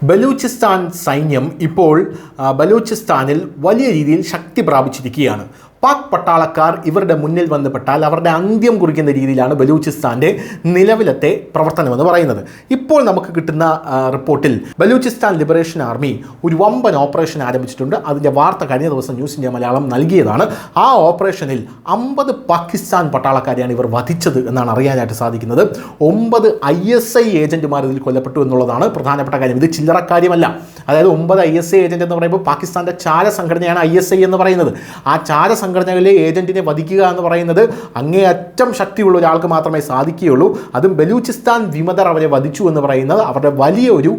ബലൂചിസ്ഥാൻ സൈന്യം ഇപ്പോൾ ബലൂചിസ്ഥാനിൽ വലിയ രീതിയിൽ ശക്തി പ്രാപിച്ചിരിക്കുകയാണ്. പാക് പട്ടാളക്കാർ ഇവരുടെ മുന്നിൽ വന്നുപെട്ടാൽ അവരുടെ അന്ത്യം കുറിക്കുന്ന രീതിയിലാണ് ബലൂചിസ്ഥാൻ്റെ നിലവിലത്തെ പ്രവർത്തനമെന്ന് പറയുന്നത്. ഇപ്പോൾ നമുക്ക് കിട്ടുന്ന റിപ്പോർട്ടിൽ ബലൂചിസ്ഥാൻ ലിബറേഷൻ ആർമി ഒരു വമ്പൻ ഓപ്പറേഷൻ ആരംഭിച്ചിട്ടുണ്ട്. അതിൻ്റെ വാർത്ത കഴിഞ്ഞ ദിവസം ന്യൂസ് ഇന്ത്യ മലയാളം നൽകിയതാണ്. ആ ഓപ്പറേഷനിൽ 50 പാകിസ്ഥാൻ പട്ടാളക്കാരെയാണ് ഇവർ വധിച്ചത് എന്നാണ് അറിയാനായിട്ട് സാധിക്കുന്നത്. 9 ISI ഏജന്റുമാർ ഇതിൽ കൊല്ലപ്പെട്ടു എന്നുള്ളതാണ് പ്രധാനപ്പെട്ട കാര്യം. ഇത് ചില്ലറ കാര്യമല്ല. അതായത് 9 ISI ഏജന്റ് എന്ന് പറയുമ്പോൾ പാകിസ്ഥാൻ്റെ ചാര സംഘടനയാണ് ISI എന്ന് പറയുന്നത്. ആ ചാര സംഘടനകളിലെ ഏജന്റിനെ വധിക്കുക എന്ന് പറയുന്നത് അങ്ങേയറ്റം ശക്തിയുള്ള ഒരാൾക്ക് മാത്രമേ സാധിക്കുകയുള്ളൂ. അതും ബലൂചിസ്ഥാൻ വിമതർ അവരെ വധിച്ചു എന്ന് പറയുന്നത് അവരുടെ വലിയൊരു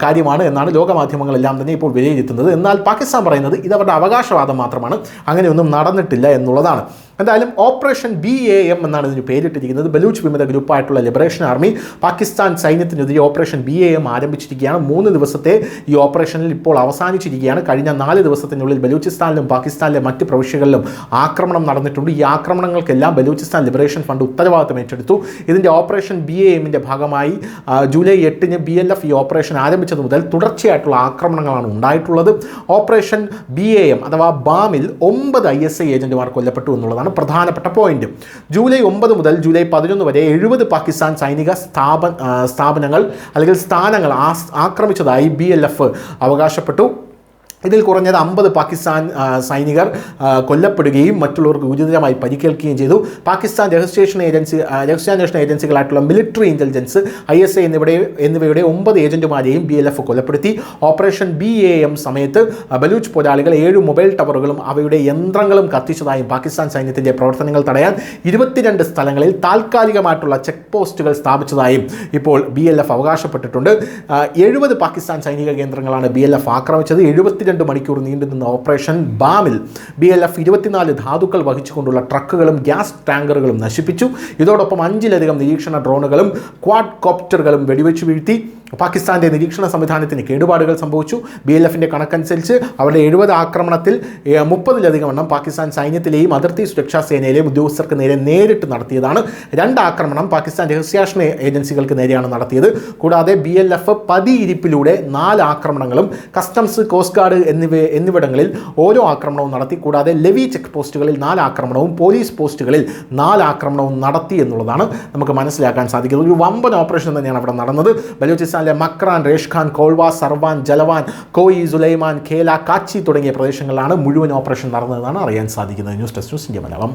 കാര്യമാണ് എന്നാണ് ലോകമാധ്യമങ്ങളെല്ലാം തന്നെ ഇപ്പോൾ വിലയിരുത്തുന്നത്. എന്നാൽ പാകിസ്ഥാൻ പറയുന്നത് ഇത് അവരുടെ അവകാശവാദം മാത്രമാണ്, അങ്ങനെയൊന്നും നടന്നിട്ടില്ല എന്നുള്ളതാണ്. എന്തായാലും ഓപ്പറേഷൻ BAM എന്നാണ് ഇതിന് പേരിട്ടിരിക്കുന്നത്. ബലൂച്ച് വിമത ഗ്രൂപ്പായിട്ടുള്ള ലിബറേഷൻ ആർമി പാകിസ്ഥാൻ സൈന്യത്തിനെതിരെ ഓപ്പറേഷൻ BAM ആരംഭിച്ചിരിക്കുകയാണ്. 3 ദിവസത്തെ ഈ ഓപ്പറേഷനിൽ ഇപ്പോൾ അവസാനിച്ചിരിക്കുകയാണ്. കഴിഞ്ഞ 4 ദിവസത്തിനുള്ളിൽ ബലൂചിസ്ഥാനിലും പാകിസ്ഥാനിലെ മറ്റ് പ്രവിശ്യകളിലും ആക്രമണം നടന്നിട്ടുണ്ട്. ഈ ആക്രമണങ്ങൾക്കെല്ലാം ബലൂചിസ്ഥാൻ ലിബറേഷൻ ഫണ്ട് ഉത്തരവാദിത്തം ഏറ്റെടുത്തു. ഇതിൻ്റെ ഓപ്പറേഷൻ BAMൻ്റെ ഭാഗമായി ജൂലൈ 8-ന് BLF ഈ ഓപ്പറേഷൻ ആരംഭിച്ചത് മുതൽ തുടർച്ചയായിട്ടുള്ള ആക്രമണങ്ങളാണ് ഉണ്ടായിട്ടുള്ളത്. ഓപ്പറേഷൻ BAM അഥവാ ബാമിൽ 9 ISI ഏജന്റുമാർ കൊല്ലപ്പെട്ടു എന്നുള്ളതാണ് പ്രധാനപ്പെട്ട പോയിന്റ്. ജൂലൈ 9 മുതൽ ജൂലൈ 11 വരെ 70 പാകിസ്ഥാൻ സൈനിക സ്ഥാപനങ്ങൾ അല്ലെങ്കിൽ സ്ഥാനങ്ങൾ ആക്രമിച്ചതായി BLF അവകാശപ്പെട്ടു. ഇതിൽ കുറഞ്ഞത് 50 പാകിസ്ഥാൻ സൈനികർ കൊല്ലപ്പെടുകയും മറ്റുള്ളവർക്ക് ഗുരുതരമായി പരിക്കേൽക്കുകയും ചെയ്തു. പാകിസ്ഥാൻ രഹസ്യാന്വേഷണ ഏജൻസികളായിട്ടുള്ള മിലിറ്ററി ഇൻ്റലിജൻസ് ISI എന്നിവയുടെ 9 ഏജന്റുമാരെയും BLF കൊലപ്പെടുത്തി. ഓപ്പറേഷൻ BAM സമയത്ത് ബലൂച്ച് പോരാളികൾ 7 മൊബൈൽ ടവറുകളും അവയുടെ യന്ത്രങ്ങളും കത്തിച്ചതായും പാകിസ്ഥാൻ സൈന്യത്തിൻ്റെ പ്രവർത്തനങ്ങൾ തടയാൻ 22 സ്ഥലങ്ങളിൽ താൽക്കാലികമായിട്ടുള്ള ചെക്ക് പോസ്റ്റുകൾ സ്ഥാപിച്ചതായും ഇപ്പോൾ BLF അവകാശപ്പെട്ടിട്ടുണ്ട്. 70 പാകിസ്ഥാൻ സൈനിക കേന്ദ്രങ്ങളാണ് BLF ആക്രമിച്ചത്. 72 മണിക്കൂർ നീണ്ടുനിന്ന ഓപ്പറേഷൻ ബാമിൽ BLF 24 ധാതുക്കൾ വഹിച്ചുകൊണ്ടുള്ള ട്രക്കുകളും ഗ്യാസ് ടാങ്കറുകളും നശിപ്പിച്ചു. ഇതോടൊപ്പം 5-ലധികം നിരീക്ഷണ ഡ്രോണുകളും ക്വാഡ് കോപ്റ്ററുകളും വെടിവെച്ച് വീഴ്ത്തി. പാകിസ്ഥാൻ്റെ നിരീക്ഷണ സംവിധാനത്തിന് കേടുപാടുകൾ സംഭവിച്ചു. BLFൻ്റെ കണക്കനുസരിച്ച് അവരുടെ 70 ആക്രമണത്തിൽ 30-ലധികം എണ്ണം പാകിസ്ഥാൻ സൈന്യത്തിലെയും അതിർത്തി സുരക്ഷാ സേനയിലെയും ഉദ്യോഗസ്ഥർക്ക് നേരെ നേരിട്ട് നടത്തിയതാണ്. 2 ആക്രമണം പാകിസ്ഥാൻ രഹസ്യാന്വേഷണ ഏജൻസികൾക്ക് നേരെയാണ് നടത്തിയത്. കൂടാതെ BLF പതിയിരിപ്പിലൂടെ 4 ആക്രമണങ്ങളും കസ്റ്റംസ്, കോസ്റ്റ് ഗാർഡ് എന്നിവിടങ്ങളിൽ ഓരോ ആക്രമണവും നടത്തി. കൂടാതെ ലെവി ചെക്ക് പോസ്റ്റുകളിൽ 4 ആക്രമണവും പോലീസ് പോസ്റ്റുകളിൽ 4 ആക്രമണവും നടത്തി എന്നുള്ളതാണ് നമുക്ക് മനസ്സിലാക്കാൻ സാധിക്കുന്നത്. ഒരു വമ്പൻ ഓപ്പറേഷൻ തന്നെയാണ് അവിടെ നടന്നത്. ബലൂചിസ്ഥാനിലെ മക്രാൻ, റേഷ്ഖാൻ, കോൾവ, സർവാൻ, ജലവാൻ, കോയി, സുലൈമാൻ, ഖേല, കാച്ചി തുടങ്ങിയ പ്രദേശങ്ങളിലാണ് മുഴുവൻ ഓപ്പറേഷൻ നടന്നതെന്നാണ് അറിയാൻ സാധിക്കുന്നത്. News desk news India Malayalam.